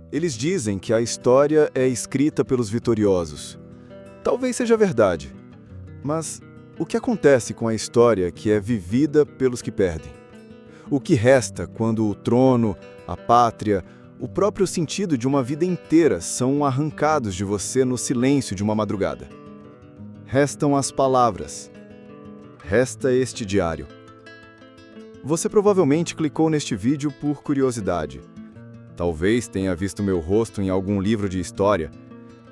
Eles dizem que a história é escrita pelos vitoriosos. Talvez seja verdade, mas o que acontece com a história que é vivida pelos que perdem? O que resta quando o trono, a pátria, o próprio sentido de uma vida inteira são arrancados de você no silêncio de uma madrugada? Restam as palavras. Resta este diário. Você provavelmente clicou neste vídeo por curiosidade. Talvez tenha visto meu rosto em algum livro de história,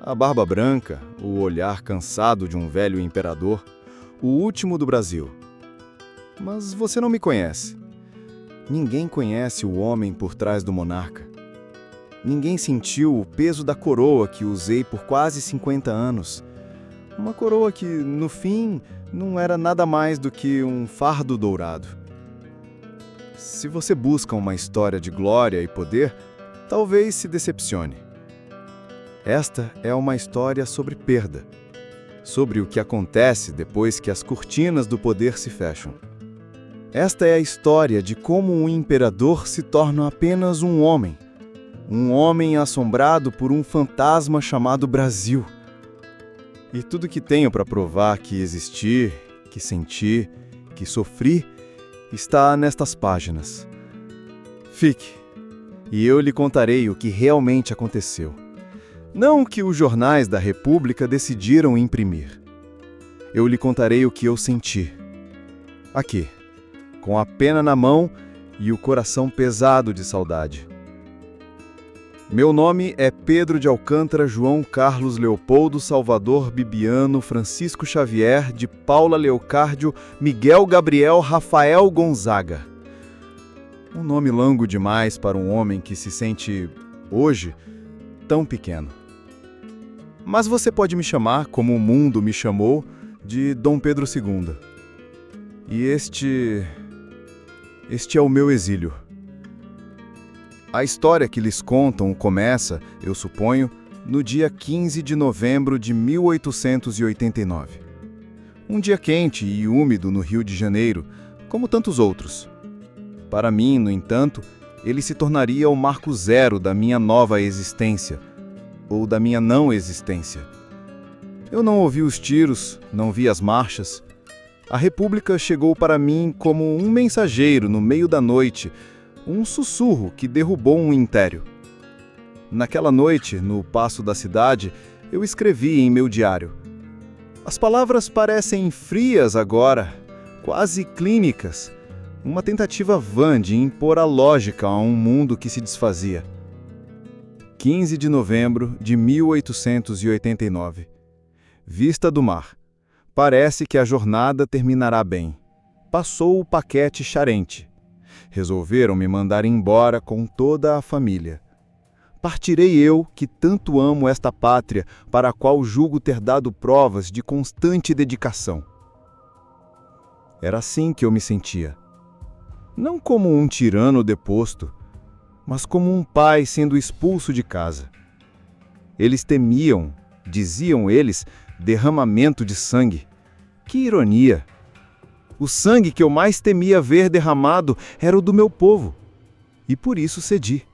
a barba branca, o olhar cansado de um velho imperador, o último do Brasil. Mas você não me conhece. Ninguém conhece o homem por trás do monarca. Ninguém sentiu o peso da coroa que usei por quase 50 anos. Uma coroa que, no fim, não era nada mais do que um fardo dourado. Se você busca uma história de glória e poder, talvez se decepcione. Esta é uma história sobre perda, sobre o que acontece depois que as cortinas do poder se fecham. Esta é a história de como um imperador se torna apenas um homem assombrado por um fantasma chamado Brasil. E tudo que tenho para provar que existi, que senti, que sofri, está nestas páginas. Fique, e eu lhe contarei o que realmente aconteceu. Não o que os jornais da República decidiram imprimir. Eu lhe contarei o que eu senti. Aqui, com a pena na mão e o coração pesado de saudade. Meu nome é Pedro de Alcântara João Carlos Leopoldo Salvador Bibiano Francisco Xavier de Paula Leocárdio Miguel Gabriel Rafael Gonzaga. Um nome longo demais para um homem que se sente, hoje, tão pequeno. Mas você pode me chamar, como o mundo me chamou, de Dom Pedro II. E este é o meu exílio. A história que lhes contam começa, eu suponho, no dia 15 de novembro de 1889. Um dia quente e úmido no Rio de Janeiro, como tantos outros. Para mim, no entanto, ele se tornaria o marco zero da minha nova existência, ou da minha não existência. Eu não ouvi os tiros, não vi as marchas. A República chegou para mim como um mensageiro no meio da noite, um sussurro que derrubou um império. Naquela noite, no Paço da Cidade, eu escrevi em meu diário. As palavras parecem frias agora, quase clínicas, uma tentativa vã de impor a lógica a um mundo que se desfazia. 15 de novembro de 1889. Vista do mar. Parece que a jornada terminará bem. Passou o paquete Charente. Resolveram me mandar embora com toda a família. Partirei eu, que tanto amo esta pátria, para a qual julgo ter dado provas de constante dedicação. Era assim que eu me sentia. Não como um tirano deposto, mas como um pai sendo expulso de casa. Eles temiam, diziam eles, derramamento de sangue. Que ironia! O sangue que eu mais temia ver derramado era o do meu povo. E por isso cedi.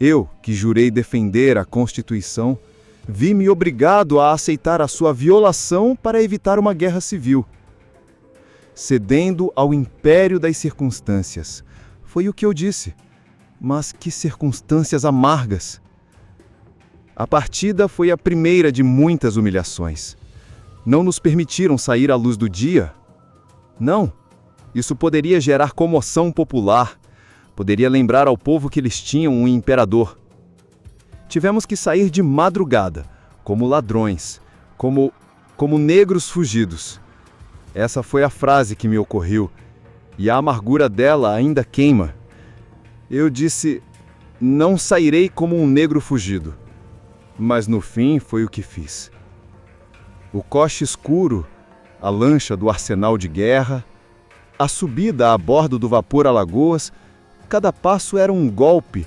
Eu, que jurei defender a Constituição, vi-me obrigado a aceitar a sua violação para evitar uma guerra civil. Cedendo ao império das circunstâncias. Foi o que eu disse. Mas que circunstâncias amargas! A partida foi a primeira de muitas humilhações. Não nos permitiram sair à luz do dia? Não. Isso poderia gerar comoção popular. Poderia lembrar ao povo que eles tinham um imperador. Tivemos que sair de madrugada, como ladrões, como negros fugidos. Essa foi a frase que me ocorreu, e a amargura dela ainda queima. Eu disse, não sairei como um negro fugido. Mas no fim foi o que fiz. O coche escuro, a lancha do arsenal de guerra, a subida a bordo do vapor Alagoas, cada passo era um golpe,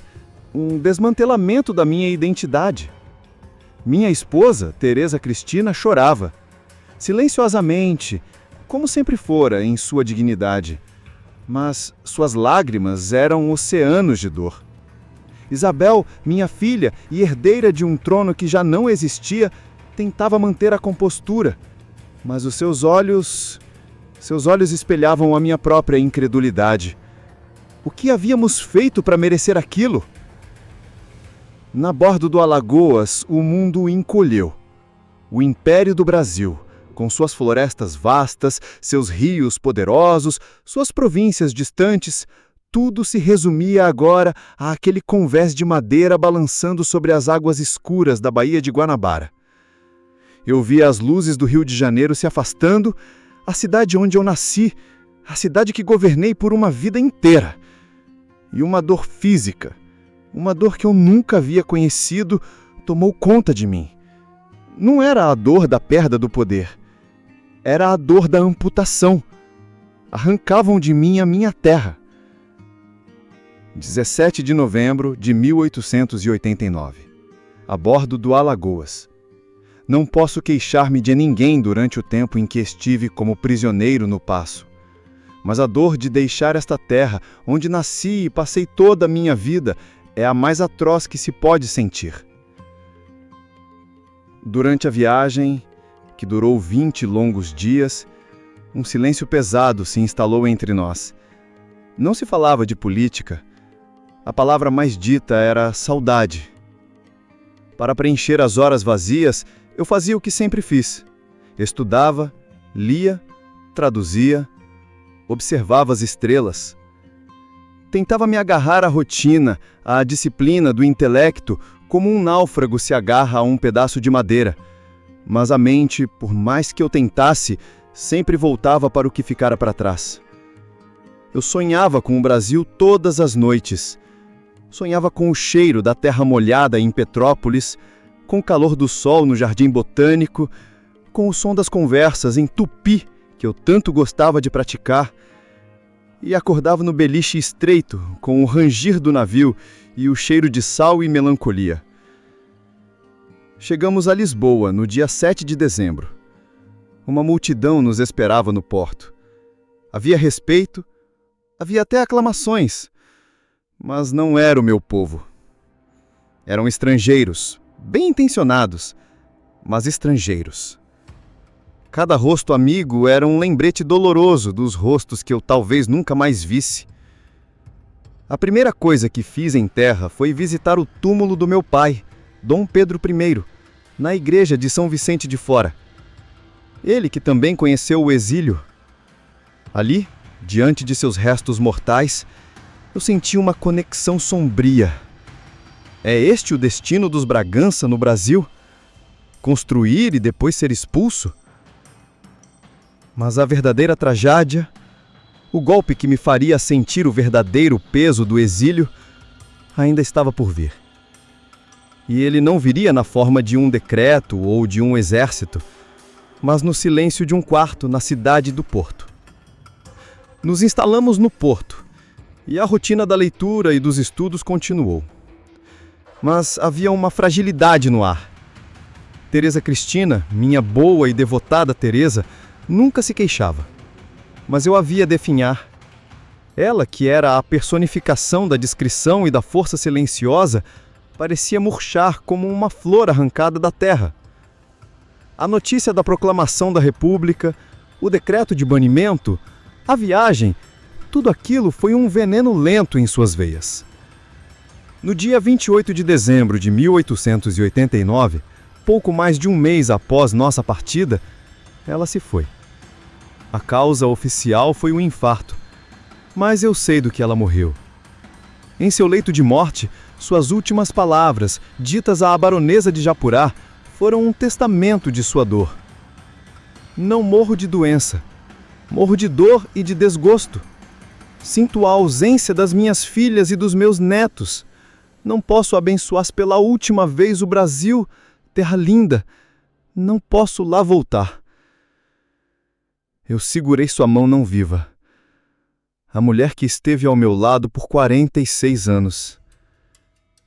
um desmantelamento da minha identidade. Minha esposa, Teresa Cristina, chorava, silenciosamente, como sempre fora em sua dignidade, mas suas lágrimas eram oceanos de dor. Isabel, minha filha e herdeira de um trono que já não existia, tentava manter a compostura, mas os seus olhos espelhavam a minha própria incredulidade. O que havíamos feito para merecer aquilo? Na borda do Alagoas, o mundo encolheu. O Império do Brasil, com suas florestas vastas, seus rios poderosos, suas províncias distantes, tudo se resumia agora àquele convés de madeira balançando sobre as águas escuras da Baía de Guanabara. Eu via as luzes do Rio de Janeiro se afastando, a cidade onde eu nasci, a cidade que governei por uma vida inteira. E uma dor física, uma dor que eu nunca havia conhecido, tomou conta de mim. Não era a dor da perda do poder, era a dor da amputação. Arrancavam de mim a minha terra. 17 de novembro de 1889. A bordo do Alagoas. Não posso queixar-me de ninguém durante o tempo em que estive como prisioneiro no Paço. Mas a dor de deixar esta terra, onde nasci e passei toda a minha vida, é a mais atroz que se pode sentir. Durante a viagem, que durou 20 longos dias, um silêncio pesado se instalou entre nós. Não se falava de política. A palavra mais dita era saudade. Para preencher as horas vazias, eu fazia o que sempre fiz. Estudava, lia, traduzia, observava as estrelas. Tentava me agarrar à rotina, à disciplina do intelecto, como um náufrago se agarra a um pedaço de madeira. Mas a mente, por mais que eu tentasse, sempre voltava para o que ficara para trás. Eu sonhava com o Brasil todas as noites. Sonhava com o cheiro da terra molhada em Petrópolis, com o calor do sol no Jardim Botânico, com o som das conversas em tupi, que eu tanto gostava de praticar, e acordava no beliche estreito, com o rangir do navio e o cheiro de sal e melancolia. Chegamos a Lisboa no dia 7 de dezembro. Uma multidão nos esperava no porto. Havia respeito, havia até aclamações, mas não era o meu povo. Eram estrangeiros, bem intencionados, mas estrangeiros. Cada rosto amigo era um lembrete doloroso dos rostos que eu talvez nunca mais visse. A primeira coisa que fiz em terra foi visitar o túmulo do meu pai, Dom Pedro I, na igreja de São Vicente de Fora. Ele que também conheceu o exílio. Ali, diante de seus restos mortais, eu senti uma conexão sombria. É este o destino dos Bragança no Brasil? Construir e depois ser expulso? Mas a verdadeira tragédia, o golpe que me faria sentir o verdadeiro peso do exílio, ainda estava por vir. E ele não viria na forma de um decreto ou de um exército, mas no silêncio de um quarto na cidade do Porto. Nos instalamos no Porto, e a rotina da leitura e dos estudos continuou. Mas havia uma fragilidade no ar. Teresa Cristina, minha boa e devotada Teresa, nunca se queixava. Mas eu havia de definhar. Ela, que era a personificação da discrição e da força silenciosa, parecia murchar como uma flor arrancada da terra. A notícia da proclamação da República, o decreto de banimento, a viagem, tudo aquilo foi um veneno lento em suas veias. No dia 28 de dezembro de 1889, pouco mais de um mês após nossa partida, ela se foi. A causa oficial foi um infarto, mas eu sei do que ela morreu. Em seu leito de morte, suas últimas palavras, ditas à baronesa de Japurá, foram um testamento de sua dor. Não morro de doença, morro de dor e de desgosto. Sinto a ausência das minhas filhas e dos meus netos. Não posso abençoar pela última vez o Brasil, terra linda. Não posso lá voltar. Eu segurei sua mão não viva. A mulher que esteve ao meu lado por 46 anos.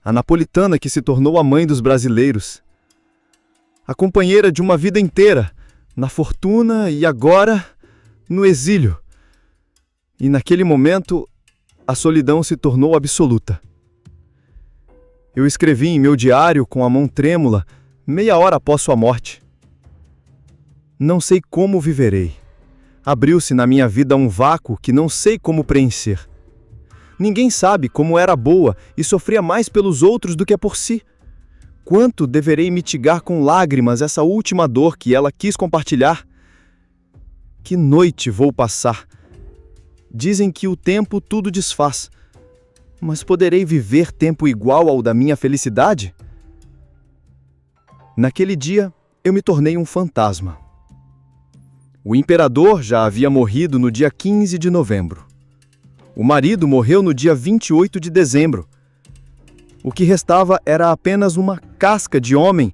A napolitana que se tornou a mãe dos brasileiros. A companheira de uma vida inteira, na fortuna e agora no exílio. E naquele momento, a solidão se tornou absoluta. Eu escrevi em meu diário com a mão trêmula, meia hora após sua morte. Não sei como viverei. Abriu-se na minha vida um vácuo que não sei como preencher. Ninguém sabe como era boa e sofria mais pelos outros do que por si. Quanto deverei mitigar com lágrimas essa última dor que ela quis compartilhar? Que noite vou passar? Dizem que o tempo tudo desfaz. Mas poderei viver tempo igual ao da minha felicidade? Naquele dia, eu me tornei um fantasma. O imperador já havia morrido no dia 15 de novembro. O marido morreu no dia 28 de dezembro. O que restava era apenas uma casca de homem,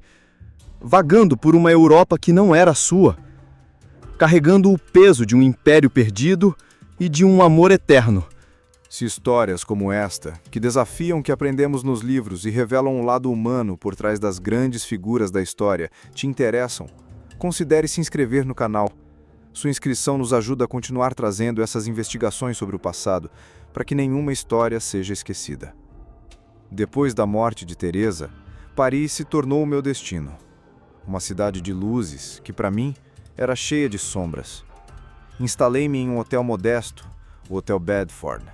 vagando por uma Europa que não era sua, carregando o peso de um império perdido e de um amor eterno. Se histórias como esta, que desafiam o que aprendemos nos livros e revelam um lado humano por trás das grandes figuras da história, te interessam, considere se inscrever no canal. Sua inscrição nos ajuda a continuar trazendo essas investigações sobre o passado, para que nenhuma história seja esquecida. Depois da morte de Teresa, Paris se tornou o meu destino. Uma cidade de luzes que, para mim, era cheia de sombras. Instalei-me em um hotel modesto, o Hotel Bedford.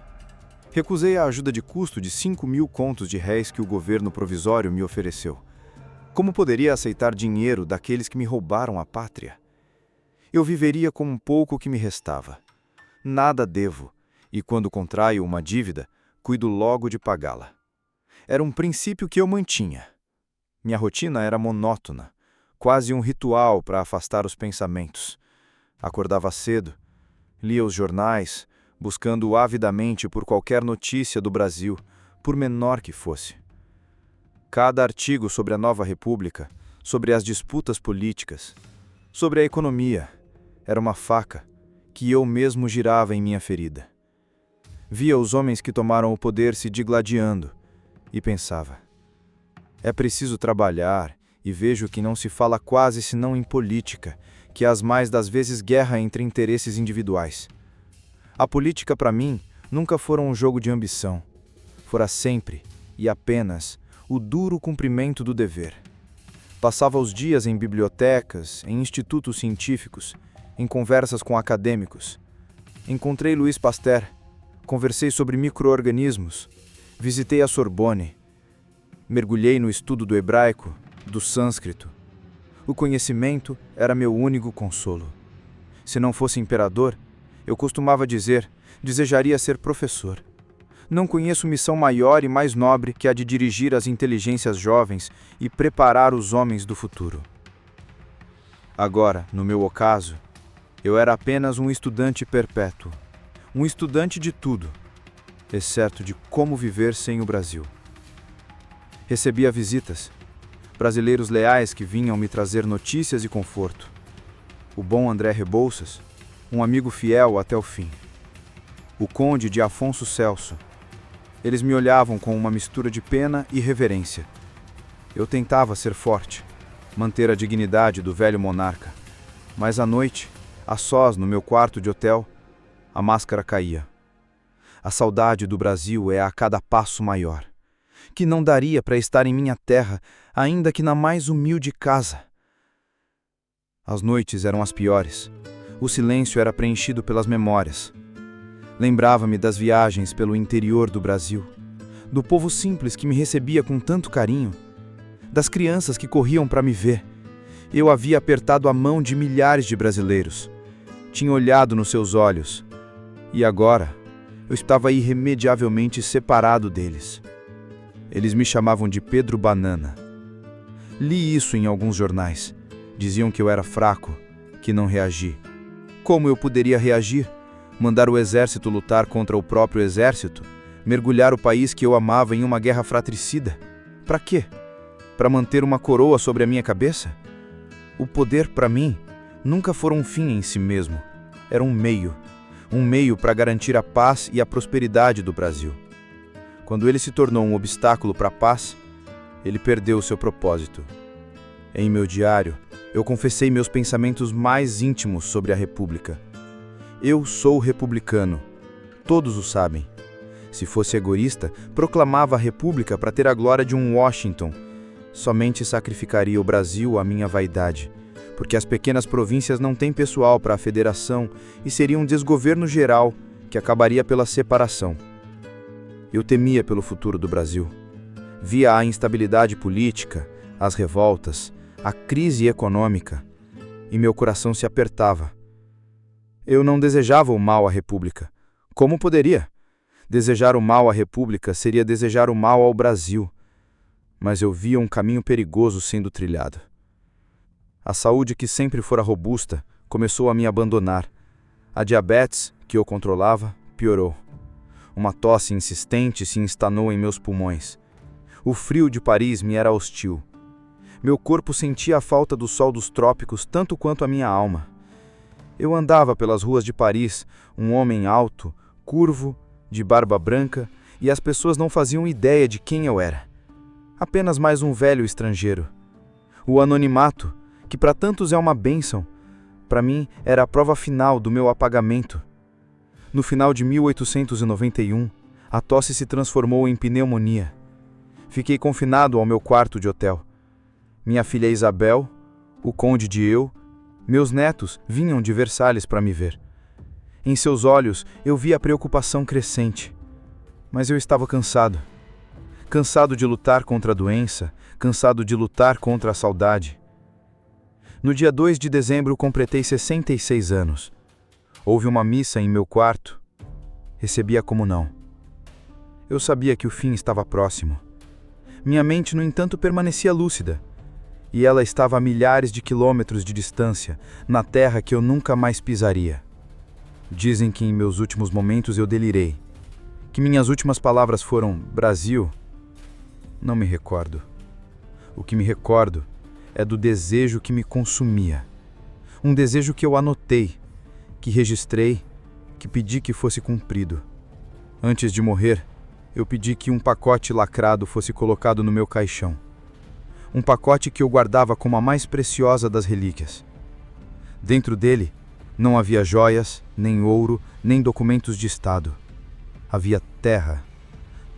Recusei a ajuda de custo de 5.000 contos de réis que o governo provisório me ofereceu. Como poderia aceitar dinheiro daqueles que me roubaram a pátria? Eu viveria com um pouco que me restava. Nada devo, e quando contraio uma dívida, cuido logo de pagá-la. Era um princípio que eu mantinha. Minha rotina era monótona, quase um ritual para afastar os pensamentos. Acordava cedo, lia os jornais, buscando avidamente por qualquer notícia do Brasil, por menor que fosse. Cada artigo sobre a nova república, sobre as disputas políticas, sobre a economia, era uma faca que eu mesmo girava em minha ferida. Via os homens que tomaram o poder se digladiando e pensava: é preciso trabalhar, e vejo que não se fala quase senão em política, que há as mais das vezes guerra entre interesses individuais. A política, para mim, nunca fora um jogo de ambição. Fora sempre, e apenas, o duro cumprimento do dever. Passava os dias em bibliotecas, em institutos científicos, em conversas com acadêmicos. Encontrei Louis Pasteur, conversei sobre micro-organismos, visitei a Sorbonne, mergulhei no estudo do hebraico, do sânscrito. O conhecimento era meu único consolo. Se não fosse imperador, eu costumava dizer, desejaria ser professor. Não conheço missão maior e mais nobre que a de dirigir as inteligências jovens e preparar os homens do futuro. Agora, no meu ocaso, eu era apenas um estudante perpétuo, um estudante de tudo, exceto de como viver sem o Brasil. Recebia visitas, brasileiros leais que vinham me trazer notícias e conforto. O bom André Rebouças, um amigo fiel até o fim. O conde de Afonso Celso. Eles me olhavam com uma mistura de pena e reverência. Eu tentava ser forte, manter a dignidade do velho monarca. Mas à noite, a sós no meu quarto de hotel, a máscara caía. A saudade do Brasil é a cada passo maior, que não daria para estar em minha terra, ainda que na mais humilde casa. As noites eram as piores. O silêncio era preenchido pelas memórias. Lembrava-me das viagens pelo interior do Brasil, do povo simples que me recebia com tanto carinho, das crianças que corriam para me ver. Eu havia apertado a mão de milhares de brasileiros, tinha olhado nos seus olhos, e agora eu estava irremediavelmente separado deles. Eles me chamavam de Pedro Banana. Li isso em alguns jornais. Diziam que eu era fraco, que não reagi. Como eu poderia reagir? Mandar o exército lutar contra o próprio exército? Mergulhar o país que eu amava em uma guerra fratricida? Para quê? Para manter uma coroa sobre a minha cabeça? O poder, para mim, nunca foi um fim em si mesmo. Era um meio para garantir a paz e a prosperidade do Brasil. Quando ele se tornou um obstáculo para a paz, ele perdeu seu propósito. Em meu diário, eu confessei meus pensamentos mais íntimos sobre a República. Eu sou republicano. Todos o sabem. Se fosse egoísta, proclamava a República para ter a glória de um Washington. Somente sacrificaria o Brasil à minha vaidade, porque as pequenas províncias não têm pessoal para a federação e seria um desgoverno geral que acabaria pela separação. Eu temia pelo futuro do Brasil. Via a instabilidade política, as revoltas, a crise econômica, e meu coração se apertava. Eu não desejava o mal à República. Como poderia? Desejar o mal à República seria desejar o mal ao Brasil. Mas eu via um caminho perigoso sendo trilhado. A saúde, que sempre fora robusta, começou a me abandonar. A diabetes, que eu controlava, piorou. Uma tosse insistente se instanou em meus pulmões. O frio de Paris me era hostil. Meu corpo sentia a falta do sol dos trópicos tanto quanto a minha alma. Eu andava pelas ruas de Paris, um homem alto, curvo, de barba branca, e as pessoas não faziam ideia de quem eu era. Apenas mais um velho estrangeiro. O anonimato, que para tantos é uma bênção, para mim era a prova final do meu apagamento. No final de 1891, a tosse se transformou em pneumonia. Fiquei confinado ao meu quarto de hotel. Minha filha Isabel, o conde de Eu, meus netos vinham de Versalhes para me ver. Em seus olhos eu vi a preocupação crescente. Mas eu estava cansado. Cansado de lutar contra a doença, cansado de lutar contra a saudade. No dia 2 de dezembro completei 66 anos. Houve uma missa em meu quarto. Recebi a comunhão. Eu sabia que o fim estava próximo. Minha mente, no entanto, permanecia lúcida. E ela estava a milhares de quilômetros de distância, na terra que eu nunca mais pisaria. Dizem que em meus últimos momentos eu delirei. Que minhas últimas palavras foram Brasil. Não me recordo. O que me recordo é do desejo que me consumia. Um desejo que eu anotei, que registrei, que pedi que fosse cumprido. Antes de morrer, eu pedi que um pacote lacrado fosse colocado no meu caixão. Um pacote que eu guardava como a mais preciosa das relíquias. Dentro dele, não havia joias, nem ouro, nem documentos de Estado. Havia terra.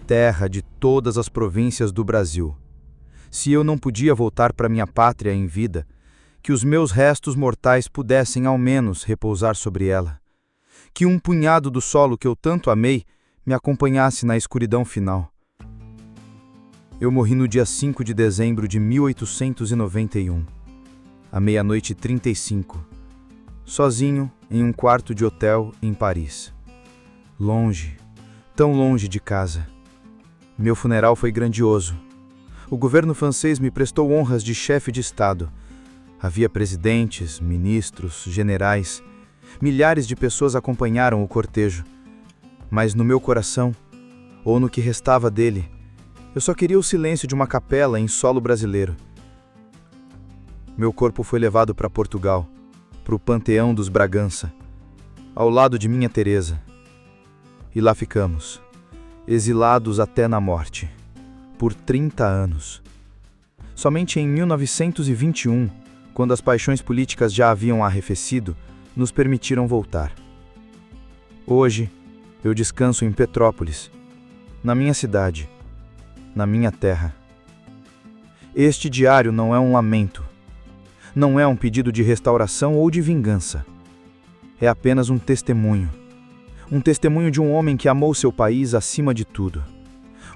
Terra de todas as províncias do Brasil. Se eu não podia voltar para minha pátria em vida, que os meus restos mortais pudessem ao menos repousar sobre ela. Que um punhado do solo que eu tanto amei me acompanhasse na escuridão final. Eu morri no dia 5 de dezembro de 1891, à 00:35, sozinho em um quarto de hotel em Paris. Longe, tão longe de casa. Meu funeral foi grandioso. O governo francês me prestou honras de chefe de Estado. Havia presidentes, ministros, generais. Milhares de pessoas acompanharam o cortejo. Mas no meu coração, ou no que restava dele, eu só queria o silêncio de uma capela em solo brasileiro. Meu corpo foi levado para Portugal, para o Panteão dos Bragança, ao lado de minha Teresa. E lá ficamos, exilados até na morte, por 30 anos. Somente em 1921, quando as paixões políticas já haviam arrefecido, nos permitiram voltar. Hoje, eu descanso em Petrópolis, na minha cidade, na minha terra. Este diário não é um lamento, não é um pedido de restauração ou de vingança. É apenas um testemunho de um homem que amou seu país acima de tudo.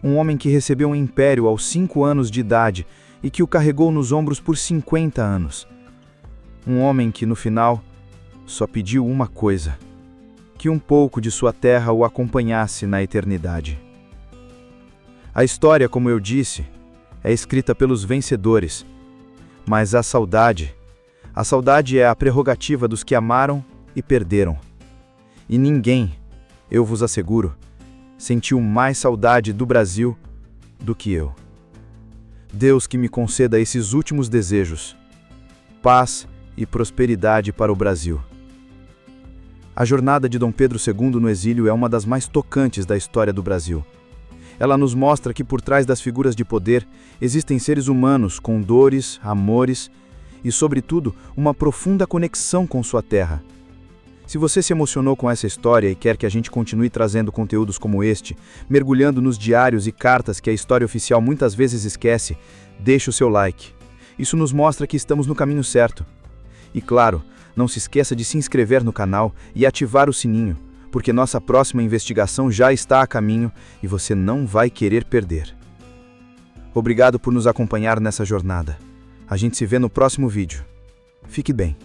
Um homem que recebeu um império aos 5 anos de idade e que o carregou nos ombros por 50 anos. Um homem que, no final, só pediu uma coisa: que um pouco de sua terra o acompanhasse na eternidade. A história, como eu disse, é escrita pelos vencedores, mas a saudade é a prerrogativa dos que amaram e perderam. E ninguém, eu vos asseguro, sentiu mais saudade do Brasil do que eu. Deus que me conceda esses últimos desejos: paz e prosperidade para o Brasil. A jornada de Dom Pedro II no exílio é uma das mais tocantes da história do Brasil. Ela nos mostra que por trás das figuras de poder existem seres humanos com dores, amores e, sobretudo, uma profunda conexão com sua terra. Se você se emocionou com essa história e quer que a gente continue trazendo conteúdos como este, mergulhando nos diários e cartas que a história oficial muitas vezes esquece, deixe o seu like. Isso nos mostra que estamos no caminho certo. E claro, não se esqueça de se inscrever no canal e ativar o sininho, porque nossa próxima investigação já está a caminho e você não vai querer perder. Obrigado por nos acompanhar nessa jornada. A gente se vê no próximo vídeo. Fique bem.